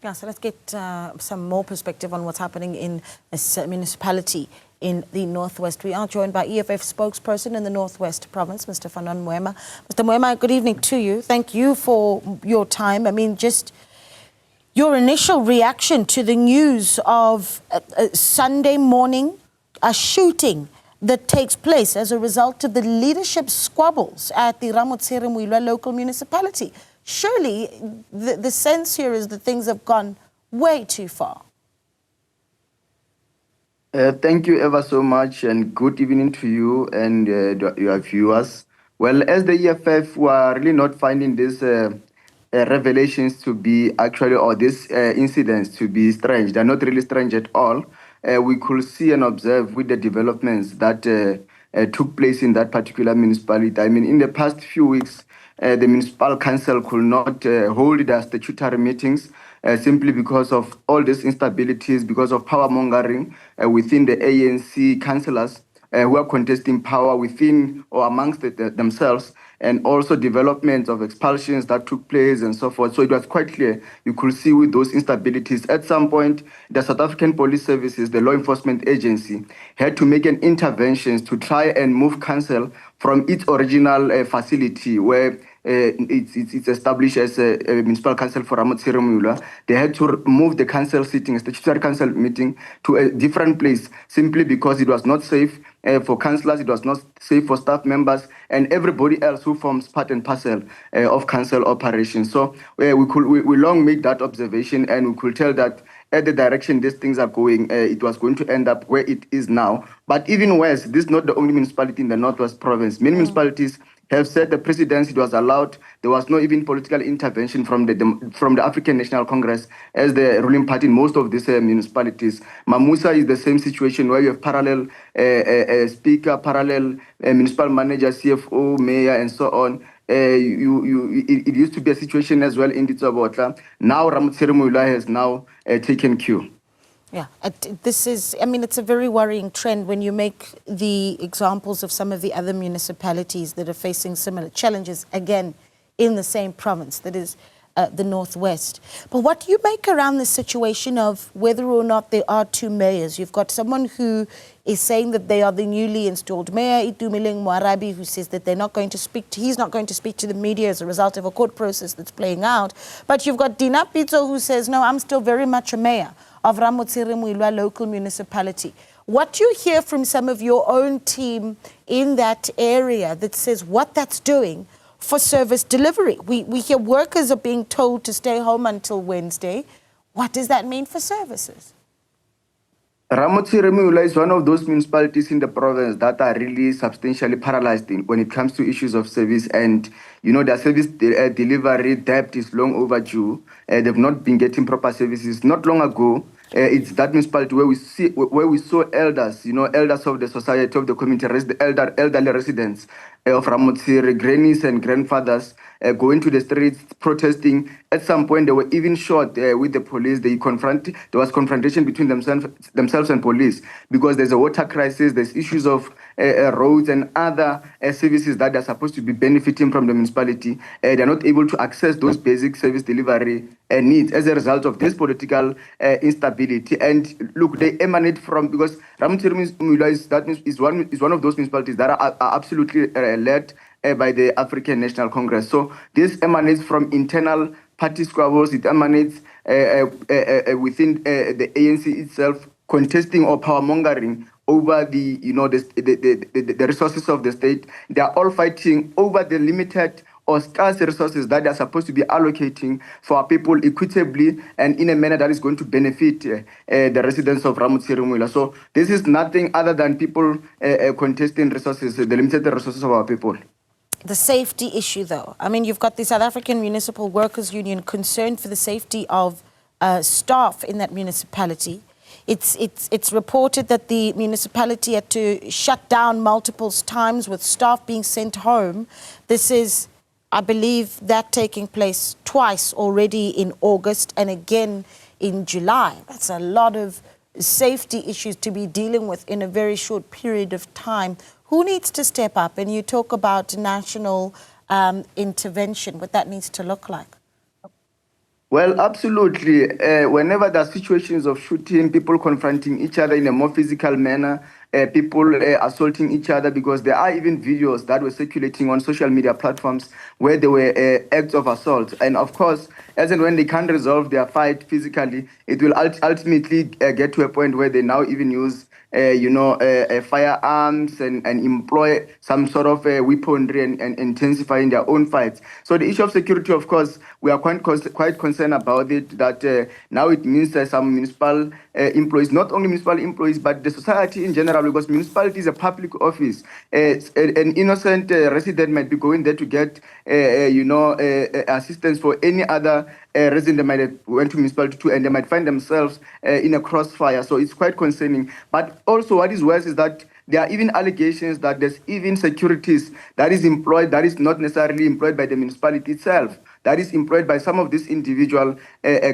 Yeah, so let's get some more perspective on what's happening in a municipality in the Northwest. We are joined by EFF spokesperson in the Northwest Province, Mr. Fanon Moema. Mr. Moema, good evening to you. Thank you for your time. I mean, just your initial reaction to the news of Sunday morning, a shooting that takes place as a result of the leadership squabbles at the Ramotshere Moiloa local municipality. Surely the sense here is that things have gone way too far. Thank you ever so much, and good evening to you and your viewers. Well, as the EFF, we are really not finding these revelations to be actually, or these incidents to be strange. They're not really strange at all. We could see and observe with the developments that took place in that particular municipality. I mean, in the past few weeks, the municipal council could not hold their statutory meetings simply because of all these instabilities, because of power mongering within the ANC councillors who are contesting power within or amongst themselves, and also developments of expulsions that took place and so forth. So it was quite clear. You could see with those instabilities, at some point, the South African Police Services, the law enforcement agency, had to make an intervention to try and move council from its original facility where it's established as a municipal council for Ramotshere Moiloa. They had to move the council sitting, a statutory council meeting, to a different place simply because it was not safe for councillors, it was not safe for staff members, and everybody else who forms part and parcel of council operations. So we long make that observation, and we could tell that at the direction these things are going, it was going to end up where it is now. But even worse, this is not the only municipality in the Northwest Province. Many municipalities have said the presidency was allowed. There was no even political intervention from the African National Congress as the ruling party in most of these municipalities. Mamusa is the same situation where you have parallel speaker, parallel municipal manager, CFO, mayor, and so on. It used to be a situation as well in Ditsobotla. Now Ramotshere Moiloa has now taken cue. Yeah, this is, I mean, it's a very worrying trend when you make the examples of some of the other municipalities that are facing similar challenges, again, in the same province, that is the Northwest. But what do you make around the situation of whether or not there are two mayors? You've got someone who is saying that they are the newly installed mayor, Itumeleng Moarabi, who says that they're not going to he's not going to speak to the media as a result of a court process that's playing out. But you've got Dina Pitso, who says, no, I'm still very much a mayor of Ramotshere Moiloa local municipality. What do you hear from some of your own team in that area that says what that's doing for service delivery? We hear workers are being told to stay home until Wednesday. What does that mean for services? Ramotshere Moiloa is one of those municipalities in the province that are really substantially paralyzed when it comes to issues of service. And, you know, their service delivery debt is long overdue. They've not been getting proper services. Not long ago, it's that municipality where we saw elders, you know, elders of the society, of the community, the elderly residents of Ramotshere, grannies and grandfathers going to the streets protesting. At some point, they were even shot with the police. There was confrontation between themselves and police because there's a water crisis. There's issues of roads and other services that are supposed to be benefiting from the municipality. They're not able to access those basic service delivery needs as a result of this political instability. And look, they emanate from, because Ramotshere Moiloa is one of those municipalities that are absolutely led by the African National Congress. So this emanates from internal party squabbles. It emanates within the ANC itself, contesting or power mongering over the resources of the state. They are all fighting over the limited or scarce resources that they are supposed to be allocating for our people equitably and in a manner that is going to benefit the residents of Ramotshere Moiloa. So this is nothing other than people contesting resources, the limited resources of our people. The safety issue, though. I mean, you've got the South African Municipal Workers Union concerned for the safety of staff in that municipality. It's reported that the municipality had to shut down multiple times with staff being sent home. This is, I believe, that taking place twice already in August and again in July. That's a lot of safety issues to be dealing with in a very short period of time. Who needs to step up? And you talk about national intervention, what that needs to look like. Well, absolutely. Whenever there are situations of shooting, people confronting each other in a more physical manner, people assaulting each other, because there are even videos that were circulating on social media platforms where there were acts of assault. And of course, as and when they can't resolve their fight physically, it will ultimately get to a point where they now even use firearms and employ some sort of weaponry and intensifying their own fights. So the issue of security, of course, we are quite concerned about it, that now it means some municipal employees, not only municipal employees, but the society in general, because municipality is a public office. An innocent resident might be going there to get, assistance for any other resident that might have went to municipality too, and they might find themselves in a crossfire. So it's quite concerning. But also what is worse is that there are even allegations that there's even securities that is employed, that is not necessarily employed by the municipality itself, that is employed by some of these individual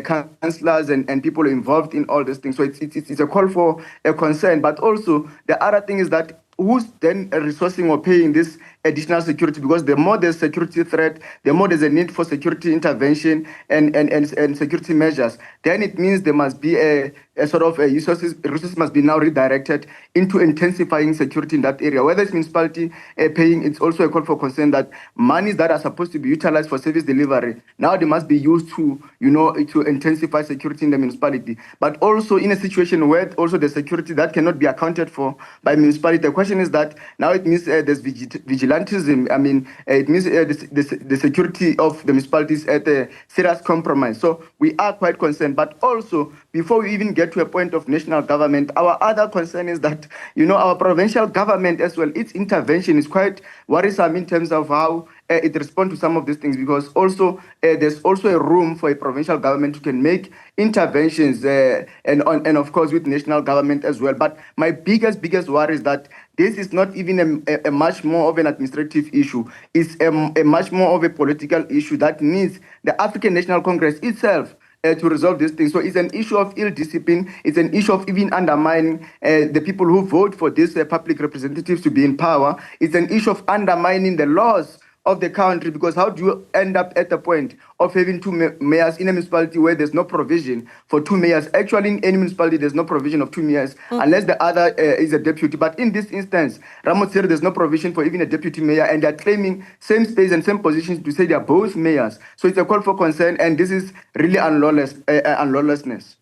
councillors and people involved in all these things. So it's a call for a concern. But also the other thing is that who's then resourcing or paying this additional security? Because the more there's security threat, the more there's a need for security intervention and security measures. Then it means there must be a sort of resources must be now redirected into intensifying security in that area. Whether it's municipality paying, it's also a call for concern that monies that are supposed to be utilized for service delivery, now they must be used to, to intensify security in the municipality. But also in a situation where also the security that cannot be accounted for by municipality, the question is that now it means there's vigilantism. I mean, it means the security of the municipalities at a serious compromise. So we are quite concerned. But also, before we even get to a point of national government, our other concern is that, our provincial government as well, its intervention is quite worrisome in terms of how it responds to some of these things, because also there's also a room for a provincial government who can make interventions and of course with national government as well. But my biggest worry is that this is not even a much more of an administrative issue. It's a much more of a political issue that needs the African National Congress itself to resolve this thing. So it's an issue of ill discipline. It's an issue of even undermining the people who vote for these public representatives to be in power. It's an issue of undermining the laws of the country, because how do you end up at the point of having two mayors in a municipality where there's no provision for two mayors? Actually, in any municipality, there's no provision of two mayors unless the other is a deputy. But in this instance, Ramotshere, there's no provision for even a deputy mayor, and they're claiming same space and same positions to say they're both mayors. So it's a call for concern, and this is really unlawlessness.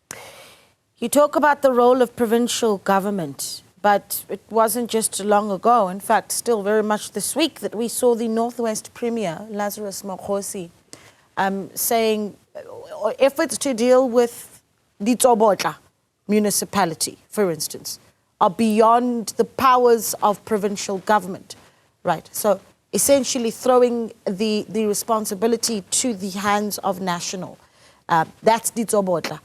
You talk about the role of provincial government, but it wasn't just long ago, in fact, still very much this week, that we saw the Northwest Premier, Lazarus Mokgosi, saying efforts to deal with the Tsobotla municipality, for instance, are beyond the powers of provincial government, right? So essentially throwing the responsibility to the hands of national. That's the Tsobotla.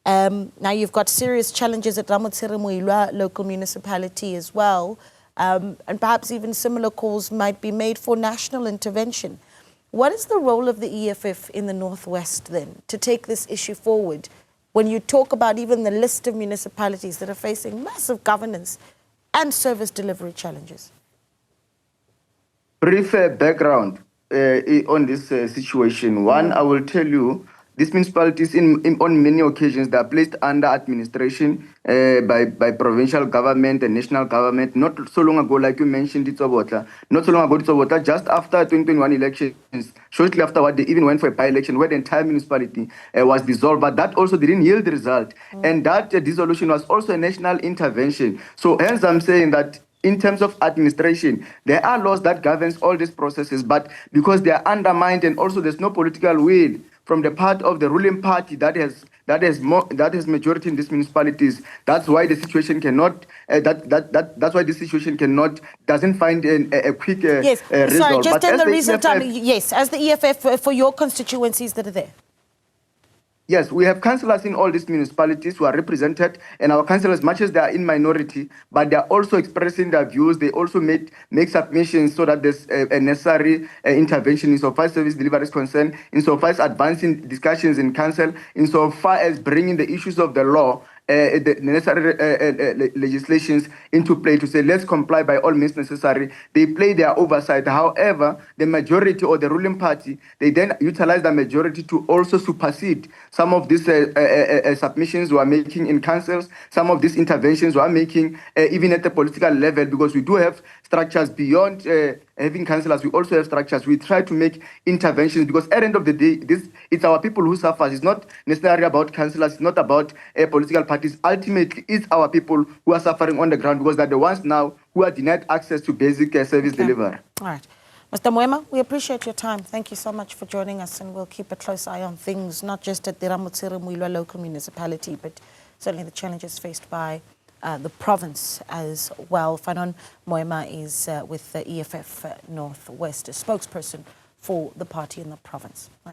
Now you've got serious challenges at Ramotshere Moiloa local municipality as well, and perhaps even similar calls might be made for national intervention. What is the role of the EFF in the Northwest then to take this issue forward when you talk about even the list of municipalities that are facing massive governance and service delivery challenges? Brief background on this situation. One, I will tell you, these municipalities, on many occasions, they are placed under administration by provincial government and national government. Not so long ago, like you mentioned, Tsobotla. Not so long ago, Tsobotla, just after 2021 elections, shortly afterward, they even went for a by-election where the entire municipality was dissolved. But that also didn't yield the result. And that dissolution was also a national intervention. So hence I'm saying that in terms of administration, there are laws that governs all these processes, but because they are undermined and also there's no political will from the part of the ruling party that has majority in these municipalities, that's why the situation cannot doesn't find a quick yes. result. Sorry, just but in the recent EFF, time, yes, as the EFF for your constituencies that are there. Yes, we have councillors in all these municipalities who are represented, and our councillors, much as they are in minority, but they are also expressing their views. They also make submissions so that there's a necessary intervention insofar as service delivery is concerned, insofar as advancing discussions in council, insofar as bringing the issues of the law the necessary legislations into play to say, let's comply by all means necessary. They play their oversight. However, the majority or the ruling party, they then utilize the majority to also supersede some of these submissions we are making in councils, some of these interventions we are making even at the political level, because we do have structures beyond having councillors. We also have structures. We try to make interventions, because at the end of the day, it's our people who suffer. It's not necessarily about councillors. It's not about political parties. Ultimately, it's our people who are suffering on the ground, because they're the ones now who are denied access to basic service delivery. All right. Mr. Moema, we appreciate your time. Thank you so much for joining us, and we'll keep a close eye on things, not just at the Ramotshere Moiloa local municipality, but certainly the challenges faced by the province as well. Fanon Moema is with the EFF Northwest, a spokesperson for the party in the province.